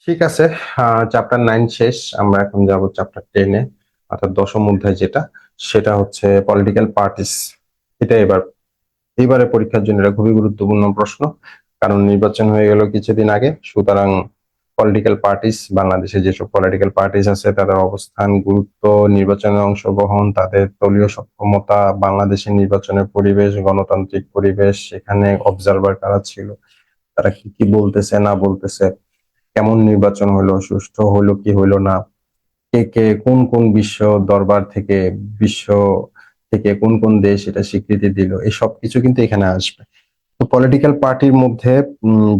ঠিক আছে। চ্যাপ্টার 9 শেষ, আমরা এখন যাব চ্যাপ্টার 10-এ, অর্থাৎ দশম অধ্যায় যেটা, সেটা হচ্ছে পলিটিক্যাল পার্টিস। এটা এবারে পরীক্ষার জন্য এটা খুবই গুরুত্বপূর্ণ প্রশ্ন, কারণ নির্বাচন হয়ে গেল কিছুদিন আগে। সুতরাং পলিটিক্যাল পার্টিস, বাংলাদেশে যেসব পলিটিক্যাল পার্টিস আছে তাদের অবস্থান, গুরুত্ব, নির্বাচনে অংশগ্রহণ, তাদের দলীয় সক্ষমতা, বাংলাদেশের নির্বাচনের পরিবেশ, গণতান্ত্রিক পরিবেশ, সেখানে অবজারভার কারা ছিল, তারা কি কি বলতেছে না বলতেছে, কেমন নির্বাচন হলো, সুষ্ঠু হলো কি হলো না, কে কে কোন কোন বিশ্ব দরবার থেকে, বিশ্ব থেকে কোন কোন দেশ এটা স্বীকৃতি দিল, এই সব কিছু কিন্তু এখানে আসবে। তো পলিটিক্যাল পার্টির মধ্যে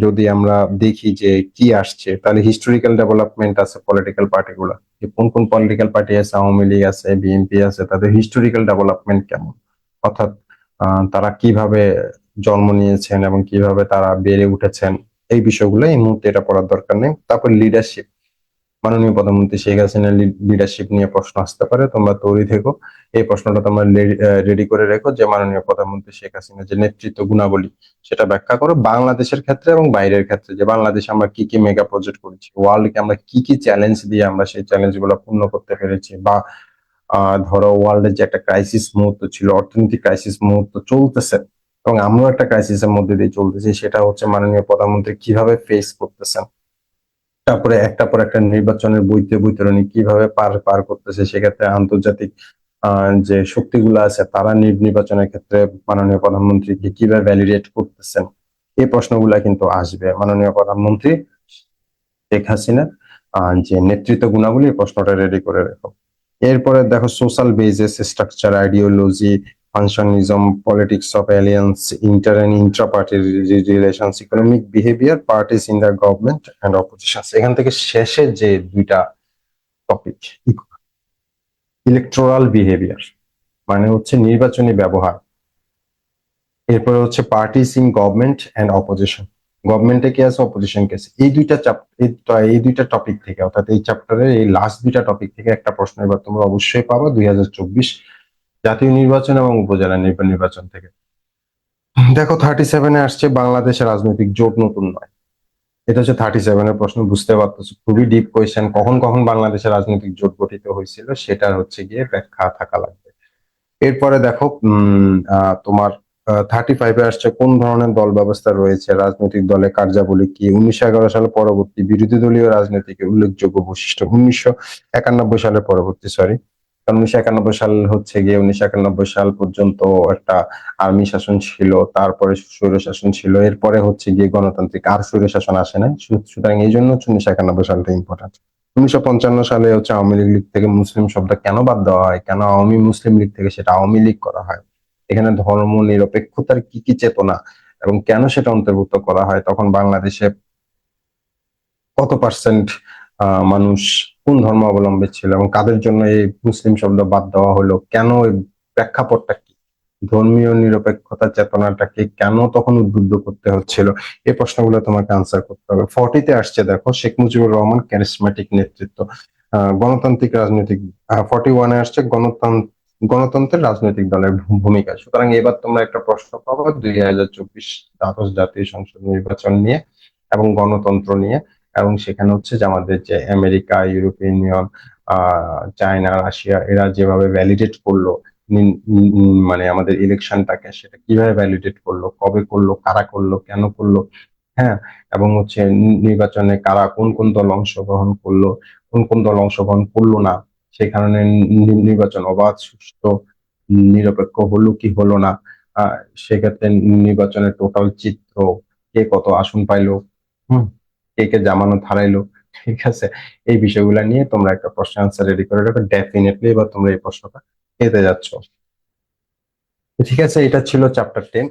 যদি আমরা দেখি যে কি আসছে, তাহলে হিস্টোরিক্যাল ডেভেলপমেন্ট আছে পলিটিক্যাল পার্টিগুলো, যে কোন কোন পলিটিক্যাল পার্টি আছে, আওয়ামী লীগ আছে, বিএনপি আছে, তাদের হিস্টোরিক্যাল ডেভেলপমেন্ট কেমন, অর্থাৎ তারা কিভাবে জন্ম নিয়েছেন এবং কিভাবে তারা বেড়ে উঠেছেন, এই বিষয়গুলো এই মুহূর্তে এটা পড়ার দরকার নেই। তারপর লিডারশিপ, মাননীয় প্রধানমন্ত্রী শেখ হাসিনার লিডারশিপ নিয়ে প্রশ্ন আসতে পারে, তোমরা তৈরি থেকো। এই প্রশ্নটা তোমরা রেডি করে রেখো যে মাননীয় প্রধানমন্ত্রী শেখ হাসিনার যে নেতৃত্ব গুণাবলী, সেটা ব্যাখ্যা করো বাংলাদেশের ক্ষেত্রে এবং বাইরের ক্ষেত্রে, যে বাংলাদেশে আমরা কি কি মেগা প্রজেক্ট করেছি, ওয়ার্ল্ডকে আমরা কি কি চ্যালেঞ্জ দিয়ে আমরা সেই চ্যালেঞ্জ গুলো পূর্ণ করতে পেরেছি, বা ধরো ওয়ার্ল্ডের যে একটা ক্রাইসিস মুহূর্ত ছিল, অর্থনৈতিক ক্রাইসিস মুহূর্ত চলতেছে এবং আমরাও একটা ক্রাইসিসের মধ্যে দিয়ে চলতেছি, সেটা হচ্ছে মাননীয় প্রধানমন্ত্রী কিভাবে ফেস করতেছেন। তারপরে একটা পর একটা নির্বাচনের বৈতরণী কিভাবে পার পার করতেছে, সেক্ষেত্রে আন্তর্জাতিক যে শক্তিগুলো আছে তারা নির্বাচনের ক্ষেত্রে মাননীয় প্রধানমন্ত্রীকে কিভাবে ভ্যালিডেট করতেছেন, এই প্রশ্নগুলা কিন্তু আসবে মাননীয় প্রধানমন্ত্রী শেখ হাসিনার যে নেতৃত্ব গুণাবলী, এই প্রশ্নটা রেডি করে রেখো। এরপরে দেখো social basis, structure, ideology, functionalism, politics of alliances, inter and intra party relations, economic behaviour, parties in the government and opposition. এখান থেকে শেষে যে দুইটা টপিক, ইলেকটোরাল বিহেভিয়ার মানে হচ্ছে নির্বাচনী ব্যবহার, এরপরে হচ্ছে parties in government and opposition, গভর্নমেন্টে কে আছে, অপোজিশন কে আছে, এই দুইটা টপিক থেকে, অর্থাৎ এই চ্যাপ্টারের এই লাস্ট দুইটা টপিক থেকে একটা প্রশ্ন এবার তোমরা অবশ্যই পাবা 2024 জাতীয় নির্বাচন এবং উপজেলা নির্বাচন থেকে। দেখো 37-এ আসছে বাংলাদেশের রাজনৈতিক জোট নতুন নয়। এটা হচ্ছে 37-এর প্রশ্ন, বুঝতে পারতেছো খুবই ডিপ কোয়েশ্চেন। কখন কখন বাংলাদেশের রাজনৈতিক জোট গঠিত হয়েছিল সেটা হচ্ছে গিয়ে ব্যাখ্যা থাকা লাগবে। এরপরে দেখো তোমার 35-এ আসছে কোন ধরনের দল ব্যবস্থা রয়েছে, রাজনৈতিক দলের কার্যাবলী কি, 1911 সালের পরবর্তী বিরোধী দলীয় রাজনীতিকে উল্লেখযোগ্য বৈশিষ্ট্য, 1991 সালের পরবর্তী, সরি, 1991 সাল হচ্ছে গিয়ে 1991 সাল পর্যন্ত একটা আর্মি শাসন ছিল, তারপরে স্বৈর শাসন ছিল, এরপরে হচ্ছে গিয়ে গণতান্ত্রিক আর স্বৈর শাসন আসে না। সুতরাং এই জন্য 1991 সালটা ইম্পর্টেন্ট। 1955 সালে হচ্ছে আওয়ামী লীগ থেকে মুসলিম শব্দ কেন বাদ দেওয়া হয়, কেন আওয়ামী মুসলিম লীগ থেকে সেটা আওয়ামী লীগ করা হয়, এখানে ধর্ম নিরপেক্ষতার কি কি চেতনা এবং কেন সেটা অন্তর্ভুক্ত করা হয়, তখন বাংলাদেশে কত পার্সেন্ট মানুষ কোন ধর্ম অবলম্বী ছিল এবং কাদের জন্য এই মুসলিম শব্দ বাদ দেওয়া হলো, কেন, এই প্রেক্ষাপটটা কি, ধর্মীয় নিরপেক্ষতা চেতনাটাকে কেন তখন উদ্বুদ্ধ করতে হচ্ছিল, এই প্রশ্নগুলো তোমাকে আনসার করতে হবে। 40-তে আসছে দেখো শেখ মুজিবুর রহমান ক্যারিসমেটিক নেতৃত্ব, গণতান্ত্রিক রাজনৈতিক, 41-এ আসছে গণতন্ত্রের রাজনৈতিক দলের ভূমিকা। সুতরাং এবার তোমরা একটা প্রশ্ন পাবো 2024 দ্বাদশ জাতীয় সংসদ নির্বাচন নিয়ে এবং গণতন্ত্র নিয়ে, এবং সেখানে হচ্ছে যে আমাদের যে America, European union, China, Russia, এরা যেভাবে ভ্যালিডেট করলো মানে আমাদের ইলেকশনটাকে, সেটা কিভাবে ভ্যালিডেট করলো, কবে করলো, কারা করলো, কেন করলো, হ্যাঁ, এবং হচ্ছে নির্বাচনে কারা কোন কোন দল অংশগ্রহণ করলো, কোন কোন দল অংশগ্রহণ করলো না, সেই কারণে নির্বাচন অবাধ, সুষ্ঠু, নিরপেক্ষ হলো কি হলো না, আহ সেক্ষেত্রে নির্বাচনের টোটাল চিত্র, কে কত আসন পাইলো, হম, কে কে জামানত হারাইলো, ঠিক আছে, এই বিষয়গুলো নিয়ে তোমরা একটা প্রশ্ন আনসার রেডি করে রাখো। ডেফিনেটলি এবার তোমরা এই প্রশ্নটা পেতে যাচ্ছ। ঠিক আছে, এটা ছিল চ্যাপ্টার 10।